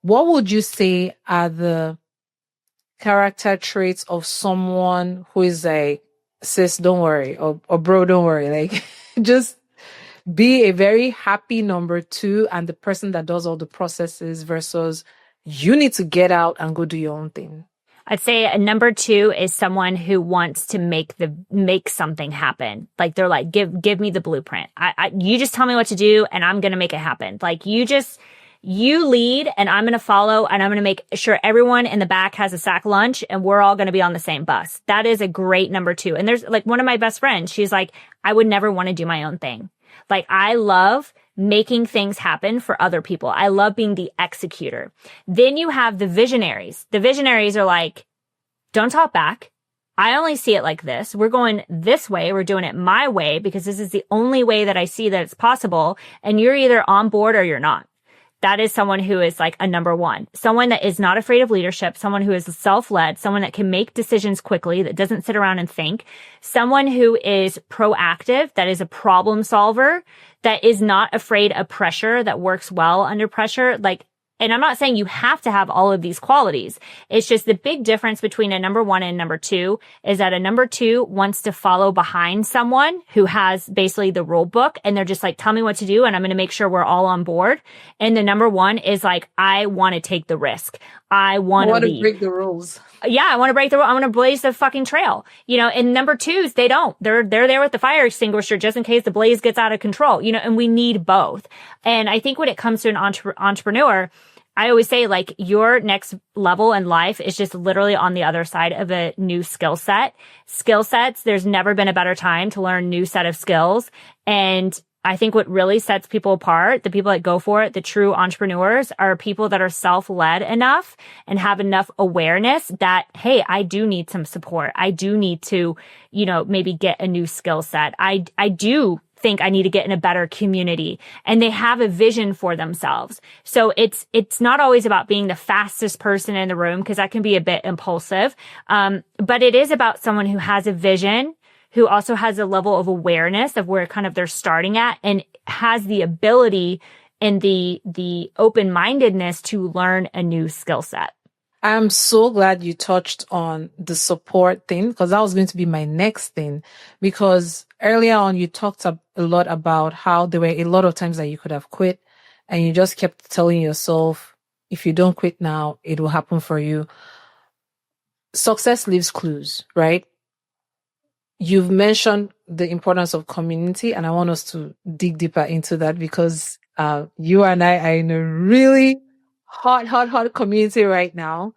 what would you say are the character traits of someone who is like, sis, don't worry, or bro, don't worry, like just be a very happy number two and the person that does all the processes versus you need to get out and go do your own thing? I'd say a number two is someone who wants to make something happen. Like they're like, give me the blueprint. You just tell me what to do and I'm going to make it happen. Like you lead and I'm going to follow and I'm going to make sure everyone in the back has a sack lunch and we're all going to be on the same bus. That is a great number two. And there's like one of my best friends. She's like, I would never want to do my own thing. Like I love making things happen for other people. I love being the executor. Then you have the visionaries. The visionaries are like, don't talk back. I only see it like this. We're going this way. We're doing it my way because this is the only way that I see that it's possible. And you're either on board or you're not. That is someone who is like a number one. Someone that is not afraid of leadership, someone who is self-led, someone that can make decisions quickly, that doesn't sit around and think, someone who is proactive, that is a problem solver, that is not afraid of pressure, that works well under pressure. Like, and I'm not saying you have to have all of these qualities. It's just the big difference between a number one and number two is that a number two wants to follow behind someone who has basically the rule book and they're just like, tell me what to do and I'm going to make sure we're all on board. And the number one is like, I want to take the risk. I want to break the rules. Yeah, I want to break the rule. I want to blaze the fucking trail. You know, and number twos, they don't. They're there with the fire extinguisher just in case the blaze gets out of control, you know, and we need both. And I think when it comes to an entrepreneur, I always say like your next level in life is just literally on the other side of a new skill set. Skill sets, there's never been a better time to learn a new set of skills. And I think what really sets people apart, the people that go for it, the true entrepreneurs, are people that are self-led enough and have enough awareness that, hey, I do need some support. I do need to, you know, maybe get a new skill set. I do think I need to get in a better community, and they have a vision for themselves. So it's not always about being the fastest person in the room, because that can be a bit impulsive. But it is about someone who has a vision, who also has a level of awareness of where kind of they're starting at, and has the ability and the open-mindedness to learn a new skill set. I'm so glad you touched on the support thing, because that was going to be my next thing. Because earlier on, you talked a lot about how there were a lot of times that you could have quit, and you just kept telling yourself, if you don't quit now, it will happen for you. Success leaves clues, right? You've mentioned the importance of community, and I want us to dig deeper into that, because you and I are in a really hot community right now.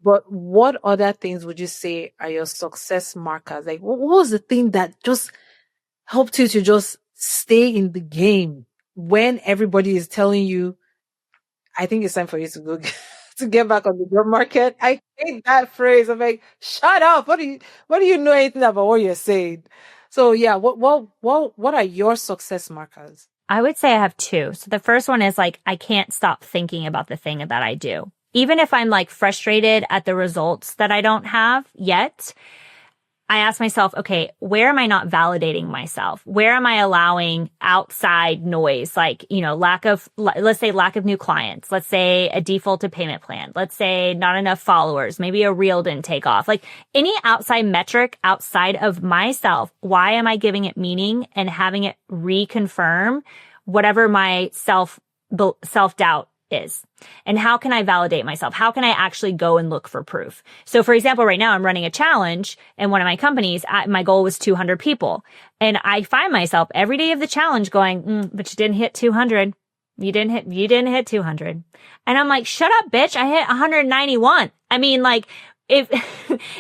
But what other things would you say are your success markers? Like, what was the thing that just helped you to just stay in the game when everybody is telling you, I think it's time for you to go to get back on the job market? I hate that phrase. I'm like, shut up. What do you know anything about what you're saying? So yeah, what are your success markers? I would say I have two. So the first one is like, I can't stop thinking about the thing that I do. Even if I'm like frustrated at the results that I don't have yet, I ask myself, okay, where am I not validating myself? Where am I allowing outside noise? Like, you know, let's say lack of new clients. Let's say a defaulted payment plan. Let's say not enough followers. Maybe a reel didn't take off. Like any outside metric outside of myself, why am I giving it meaning and having it reconfirm whatever my self-doubt is? And how can I validate myself? How can I actually go and look for proof? So for example, right now I'm running a challenge in one of my companies. My goal was 200 people. And I find myself every day of the challenge going, but you didn't hit 200. You didn't hit 200. And I'm like, shut up, bitch. I hit 191. I mean, like, if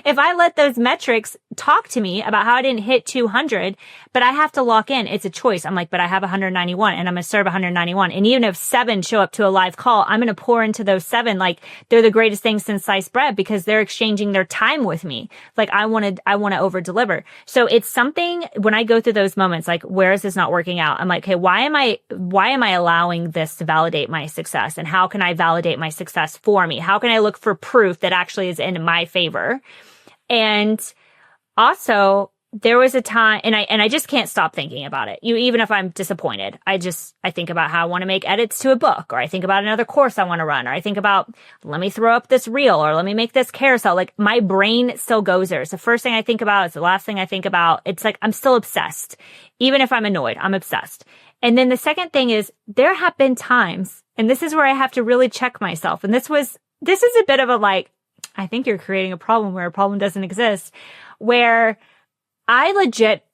I let those metrics talk to me about how I didn't hit 200, but I have to lock in, it's a choice. I'm like, but I have 191 and I'm going to serve 191. And even if 7 show up to a live call, I'm going to pour into those 7. Like they're the greatest thing since sliced bread, because they're exchanging their time with me. Like I want to over deliver. So it's something when I go through those moments, like, where is this not working out? I'm like, okay, why am I allowing this to validate my success? And how can I validate my success for me? How can I look for proof that actually is in my favor? And also, there was a time, and I just can't stop thinking about it. Even if I'm disappointed, I think about how I want to make edits to a book, or I think about another course I want to run, or I think about, let me throw up this reel, or let me make this carousel. Like, my brain still goes there. It's the first thing I think about. It's the last thing I think about. It's like, I'm still obsessed. Even if I'm annoyed, I'm obsessed. And then the second thing is, there have been times, and this is where I have to really check myself. And this is a bit of a like, I think you're creating a problem where a problem doesn't exist, where I legit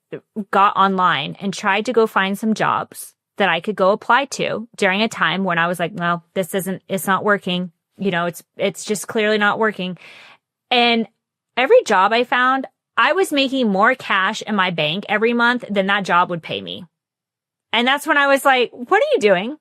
got online and tried to go find some jobs that I could go apply to during a time when I was like, no, it's not working. It's just clearly not working. And every job I found, I was making more cash in my bank every month than that job would pay me. And that's when I was like, what are you doing?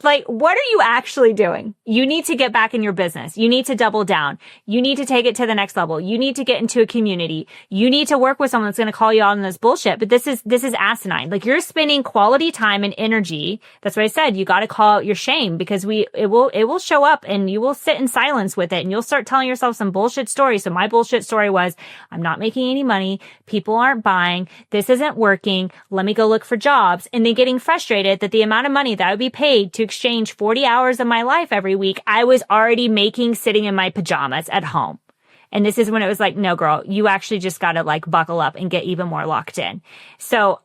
Like, what are you actually doing? You need to get back in your business. You need to double down. You need to take it to the next level. You need to get into a community. You need to work with someone that's going to call you out on this bullshit. But this is asinine. Like, you're spending quality time and energy. That's what I said. You got to call out your shame, because it will show up, and you will sit in silence with it, and you'll start telling yourself some bullshit story. So my bullshit story was, I'm not making any money. People aren't buying. This isn't working. Let me go look for jobs. And then getting frustrated that the amount of money that I would be paid to exchange 40 hours of my life every week, I was already making sitting in my pajamas at home. And this is when it was like, no, girl, you actually just got to like buckle up and get even more locked in. So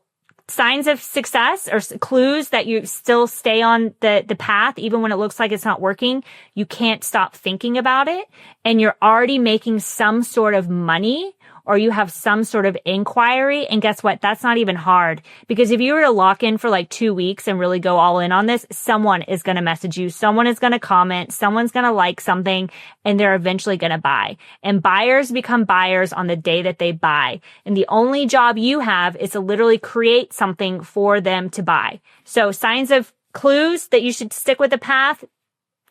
signs of success, or clues that you still stay on the path, even when it looks like it's not working, you can't stop thinking about it, and you're already making some sort of money, or you have some sort of inquiry. And guess what? That's not even hard, because if you were to lock in for like 2 weeks and really go all in on this, someone is going to message you. Someone is going to comment. Someone's going to like something, and they're eventually going to buy. And buyers become buyers on the day that they buy. And the only job you have is to literally create something for them to buy. So signs of clues that you should stick with the path.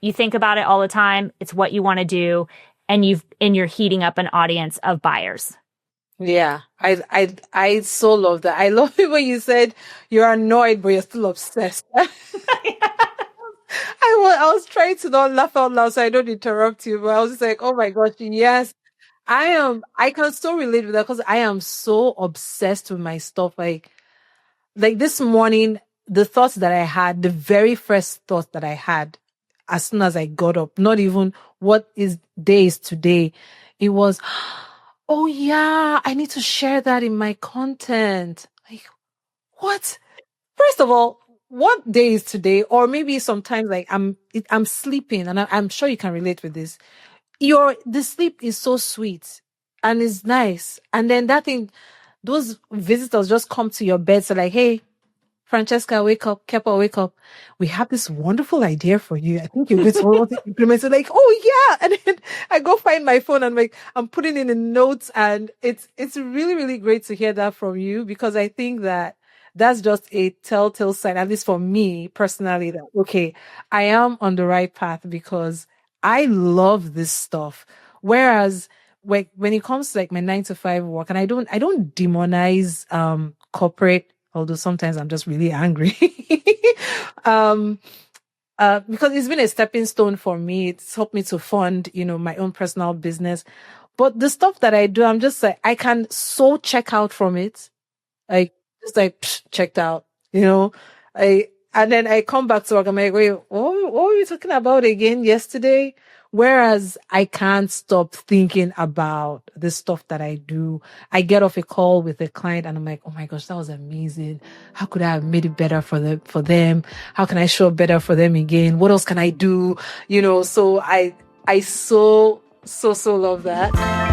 You think about it all the time. It's what you want to do. And you're heating up an audience of buyers. Yeah, I so love that. I love it when you said you're annoyed, but you're still obsessed. I was trying to not laugh out loud so I don't interrupt you, but I was just like, oh my gosh, yes, I can so relate with that, because I am so obsessed with my stuff. Like this morning, the thoughts that I had, the very first thought that I had as soon as I got up, not even what day is today, it was, oh yeah, I need to share that in my content. Like, what? First of all, what day is today? Or maybe sometimes like I'm sleeping, and I'm sure you can relate with this. The sleep is so sweet and it's nice. And then those visitors just come to your bed. So like, hey, Franceska, wake up. Kepo, wake up. We have this wonderful idea for you. I think you're going to want to implement it. Like, oh yeah. And then I go find my phone and like, I'm putting in the notes, and it's really, really great to hear that from you, because I think that's just a telltale sign, at least for me personally, that, okay, I am on the right path, because I love this stuff. Whereas when it comes to like my 9 to 5 work, and I don't demonize, corporate, although sometimes I'm just really angry. Because it's been a stepping stone for me. It's helped me to fund, my own personal business. But the stuff that I do, I'm just like, I can so check out from it. Like, just like, checked out, and then I come back to work. I'm like, wait, what were we talking about again yesterday? Whereas I can't stop thinking about the stuff that I do. I get off a call with a client and I'm like, oh my gosh, that was amazing. How could I have made it better for them? How can I show up better for them again? What else can I do? So I so love that.